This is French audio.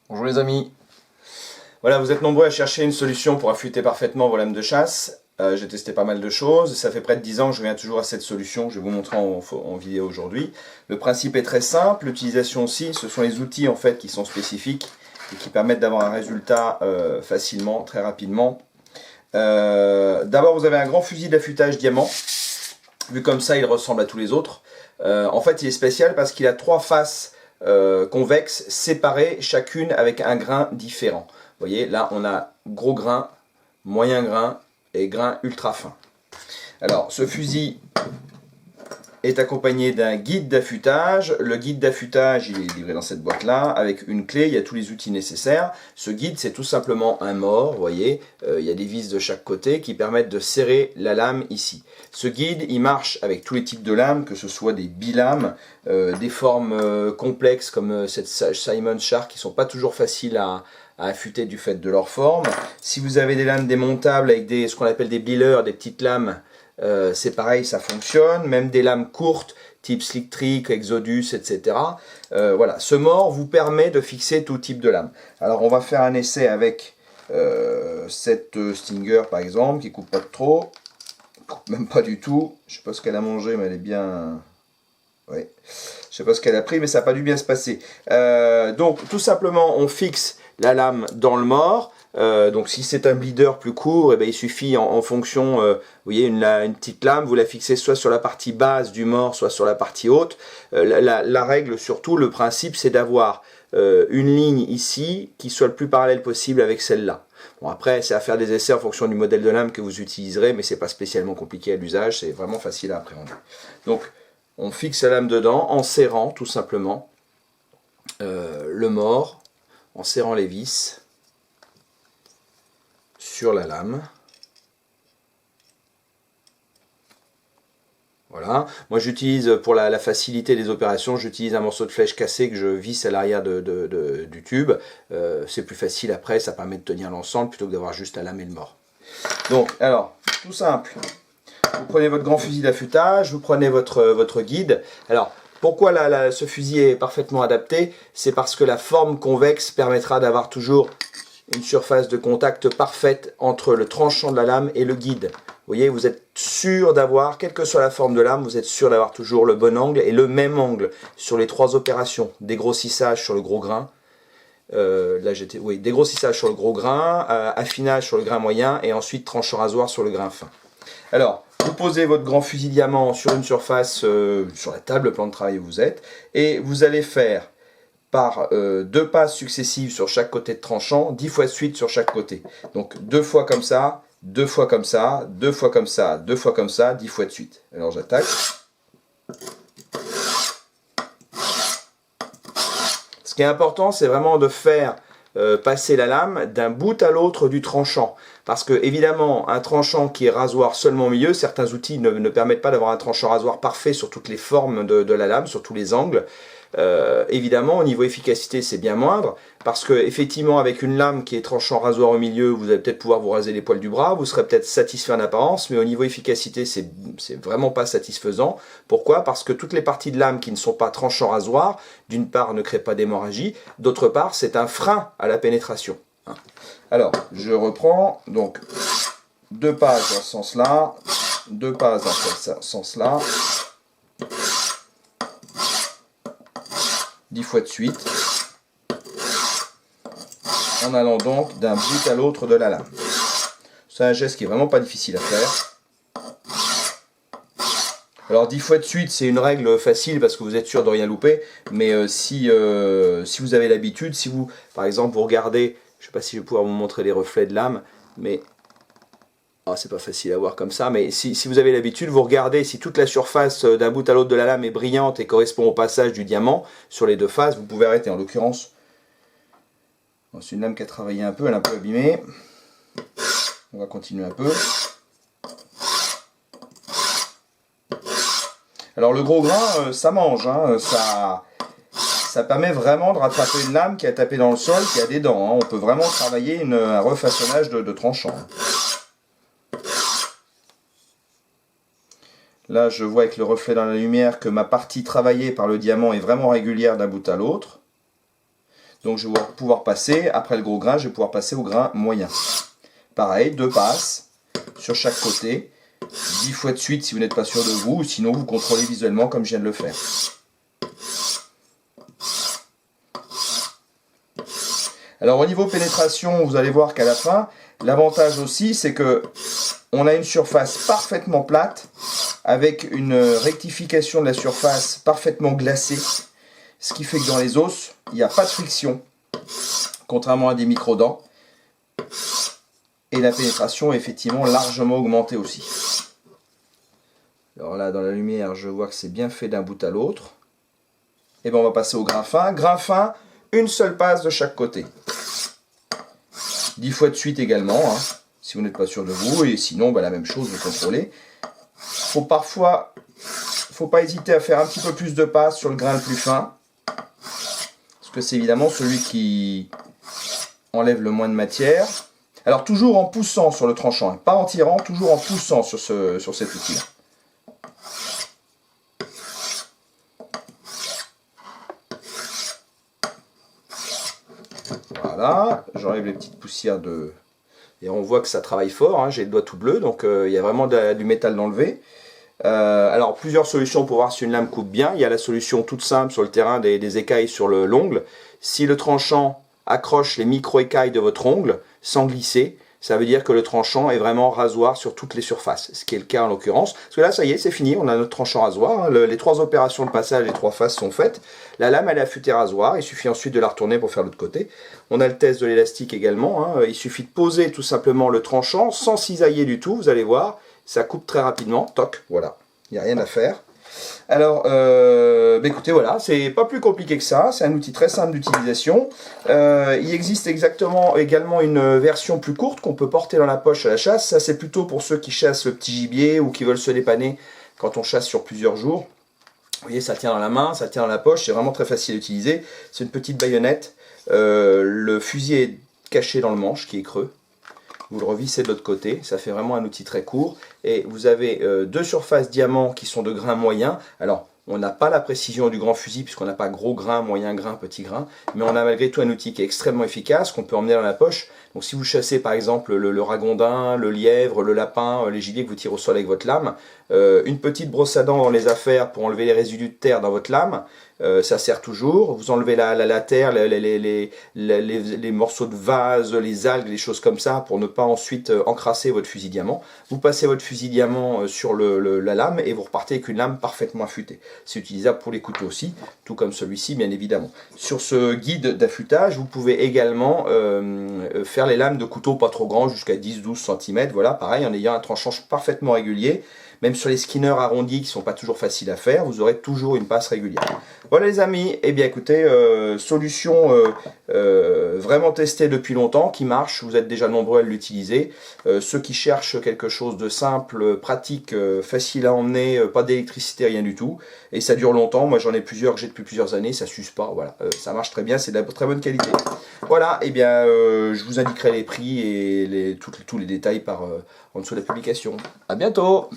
Bonjour les amis. Voilà, vous êtes nombreux à chercher une solution pour affûter parfaitement vos lames de chasse. J'ai testé pas mal de choses, ça fait près de 10 ans que je reviens toujours à cette solution, je vais vous montrer en vidéo aujourd'hui. Le principe est très simple, l'utilisation aussi, ce sont les outils en fait qui sont spécifiques et qui permettent d'avoir un résultat facilement, très rapidement. D'abord vous avez un grand fusil d'affûtage diamant, vu comme ça il ressemble à tous les autres. En fait il est spécial parce qu'il a trois faces convexes séparées, chacune avec un grain différent. Vous voyez, là on a gros grain, moyen grain et grain ultra fin. Alors ce fusil est accompagné d'un guide d'affûtage. Le guide d'affûtage, il est livré dans cette boîte là avec une clé, il y a tous les outils nécessaires. Ce guide, c'est tout simplement un mors, vous voyez, il y a des vis de chaque côté qui permettent de serrer la lame ici. Ce guide, il marche avec tous les types de lames, que ce soit des bilames, des formes complexes comme cette Simon Shark qui sont pas toujours faciles à affûter du fait de leur forme. Si vous avez des lames démontables avec ce qu'on appelle des billers, des petites lames, c'est pareil, ça fonctionne. Même des lames courtes, type Slick Trick, Exodus, etc. Voilà, ce mors vous permet de fixer tout type de lame. Alors on va faire un essai avec cette Stinger par exemple, qui coupe pas trop, même pas du tout. Je sais pas ce qu'elle a mangé, mais elle est bien... Ouais. Je sais pas ce qu'elle a pris, mais ça n'a pas dû bien se passer. Donc tout simplement, on fixe la lame dans le mors. Donc si c'est un bleeder plus court, eh bien, il suffit en fonction, vous voyez une petite lame, vous la fixez soit sur la partie basse du mors, soit sur la partie haute. La règle surtout, le principe, c'est d'avoir une ligne ici qui soit le plus parallèle possible avec celle-là. Bon, après, c'est à faire des essais en fonction du modèle de lame que vous utiliserez, mais c'est pas spécialement compliqué à l'usage, c'est vraiment facile à appréhender. Donc on fixe la lame dedans en serrant tout simplement le mors, en serrant les vis sur la lame. Voilà. Moi j'utilise pour la facilité des opérations, j'utilise un morceau de flèche cassé que je visse à l'arrière du tube. C'est plus facile après, ça permet de tenir l'ensemble plutôt que d'avoir juste la lame et le mors. Donc alors, tout simple. Vous prenez votre grand fusil d'affûtage, vous prenez votre guide. Alors, pourquoi ce fusil est parfaitement adapté? C'est parce que la forme convexe permettra d'avoir toujours une surface de contact parfaite entre le tranchant de la lame et le guide. Vous voyez, vous êtes sûr d'avoir, quelle que soit la forme de lame, vous êtes sûr d'avoir toujours le bon angle et le même angle sur les trois opérations. Dégrossissage sur le gros grain, dégrossissage sur le gros grain, affinage sur le grain moyen et ensuite tranchant rasoir sur le grain fin. Alors, vous posez votre grand fusil diamant sur une surface, sur la table, le plan de travail où vous êtes, et vous allez faire par deux passes successives sur chaque côté de tranchant, 10 fois de suite sur chaque côté. Donc deux fois comme ça, deux fois comme ça, deux fois comme ça, deux fois comme ça, 10 fois de suite. Alors j'attaque. Ce qui est important, c'est vraiment de faire passer la lame d'un bout à l'autre du tranchant. Parce que évidemment, un tranchant qui est rasoir seulement au milieu, certains outils ne permettent pas d'avoir un tranchant rasoir parfait sur toutes les formes de la lame, sur tous les angles. Évidemment, au niveau efficacité, c'est bien moindre, parce que effectivement, avec une lame qui est tranchant rasoir au milieu, vous allez peut-être pouvoir vous raser les poils du bras, vous serez peut-être satisfait en apparence, mais au niveau efficacité, c'est vraiment pas satisfaisant. Pourquoi? Parce que toutes les parties de lame qui ne sont pas tranchant rasoir, d'une part, ne créent pas d'hémorragie, d'autre part, c'est un frein à la pénétration. Alors, je reprends, donc, deux passes dans ce sens-là, deux passes dans ce sens-là, 10 fois de suite, en allant donc d'un bout à l'autre de la lame. C'est un geste qui est vraiment pas difficile à faire. Alors 10 fois de suite, c'est une règle facile parce que vous êtes sûr de rien louper, mais si vous avez l'habitude, si vous, par exemple, vous regardez, je ne sais pas si je vais pouvoir vous montrer les reflets de lame, mais c'est pas facile à voir comme ça, mais si vous avez l'habitude, vous regardez si toute la surface d'un bout à l'autre de la lame est brillante et correspond au passage du diamant sur les deux faces, vous pouvez arrêter. En l'occurrence, c'est une lame qui a travaillé un peu, elle est un peu abîmée. On va continuer un peu. Alors le gros grain, ça mange, hein, ça permet vraiment de rattraper une lame qui a tapé dans le sol, qui a des dents. Hein. On peut vraiment travailler un refaçonnage de tranchant. Là, je vois avec le reflet dans la lumière que ma partie travaillée par le diamant est vraiment régulière d'un bout à l'autre. Donc je vais pouvoir passer, après le gros grain, je vais pouvoir passer au grain moyen. Pareil, 2 passes sur chaque côté, 10 fois de suite si vous n'êtes pas sûr de vous, ou sinon vous contrôlez visuellement comme je viens de le faire. Alors au niveau pénétration, vous allez voir qu'à la fin, l'avantage aussi c'est que on a une surface parfaitement plate, avec une rectification de la surface parfaitement glacée, ce qui fait que dans les os, il n'y a pas de friction, contrairement à des micro-dents. Et la pénétration est effectivement largement augmentée aussi. Alors là, dans la lumière, je vois que c'est bien fait d'un bout à l'autre. Et bien on va passer au grain fin. Grain fin, une seule passe de chaque côté. 10 fois de suite également, hein, si vous n'êtes pas sûr de vous. Et sinon, ben, la même chose, vous contrôlez. Faut pas hésiter à faire un petit peu plus de passes sur le grain le plus fin. Parce que c'est évidemment celui qui enlève le moins de matière. Alors toujours en poussant sur le tranchant, hein, pas en tirant, toujours en poussant sur cet outil-là. Voilà, j'enlève les petites poussières de... Et on voit que ça travaille fort, hein, j'ai le doigt tout bleu, donc il y a vraiment du métal d'enlever. Alors plusieurs solutions pour voir si une lame coupe bien. Il y a la solution toute simple sur le terrain des écailles sur l'ongle. Si le tranchant accroche les micro-écailles de votre ongle sans glisser, ça veut dire que le tranchant est vraiment rasoir sur toutes les surfaces, ce qui est le cas en l'occurrence. Parce que là, ça y est, c'est fini, on a notre tranchant rasoir. Hein. Les 3 opérations de passage, les 3 faces sont faites. La lame, elle est affûtée rasoir, il suffit ensuite de la retourner pour faire l'autre côté. On a le test de l'élastique également. Hein. Il suffit de poser tout simplement le tranchant sans cisailler du tout, vous allez voir. Ça coupe très rapidement, toc, voilà, il n'y a rien à faire. Alors, écoutez, voilà, c'est pas plus compliqué que ça, c'est un outil très simple d'utilisation. Il existe également une version plus courte qu'on peut porter dans la poche à la chasse. Ça, c'est plutôt pour ceux qui chassent le petit gibier ou qui veulent se dépanner quand on chasse sur plusieurs jours. Vous voyez, ça tient dans la main, ça tient dans la poche, c'est vraiment très facile à utiliser. C'est une petite baïonnette, le fusil est caché dans le manche qui est creux. Vous le revissez de l'autre côté, ça fait vraiment un outil très court. Et vous avez 2 surfaces diamant qui sont de grain moyen. Alors, on n'a pas la précision du grand fusil puisqu'on n'a pas gros grain, moyen grain, petit grain. Mais on a malgré tout un outil qui est extrêmement efficace, qu'on peut emmener dans la poche. Donc si vous chassez par exemple le ragondin, le lièvre, le lapin, les gibiers que vous tirez au sol avec votre lame, une petite brosse à dents dans les affaires pour enlever les résidus de terre dans votre lame, ça sert toujours. Vous enlevez la terre, les morceaux de vase, les algues, les choses comme ça pour ne pas ensuite encrasser votre fusil diamant. Vous passez votre fusil diamant sur la lame et vous repartez avec une lame parfaitement affûtée. C'est utilisable pour les couteaux aussi, tout comme celui-ci bien évidemment. Sur ce guide d'affûtage, vous pouvez également faire les lames de couteaux pas trop grands, jusqu'à 10-12 cm. Voilà, pareil, en ayant un tranchant parfaitement régulier. Même sur les skinners arrondis qui ne sont pas toujours faciles à faire, vous aurez toujours une passe régulière. Voilà les amis, et bien écoutez, solution vraiment testée depuis longtemps, qui marche, vous êtes déjà nombreux à l'utiliser. Ceux qui cherchent quelque chose de simple, pratique, facile à emmener, pas d'électricité, rien du tout, et ça dure longtemps. Moi j'en ai plusieurs que j'ai depuis plusieurs années, ça s'use pas, voilà, ça marche très bien, c'est de la très bonne qualité. Voilà, et bien je vous indiquerai les prix et tous les détails en dessous de la publication. À bientôt!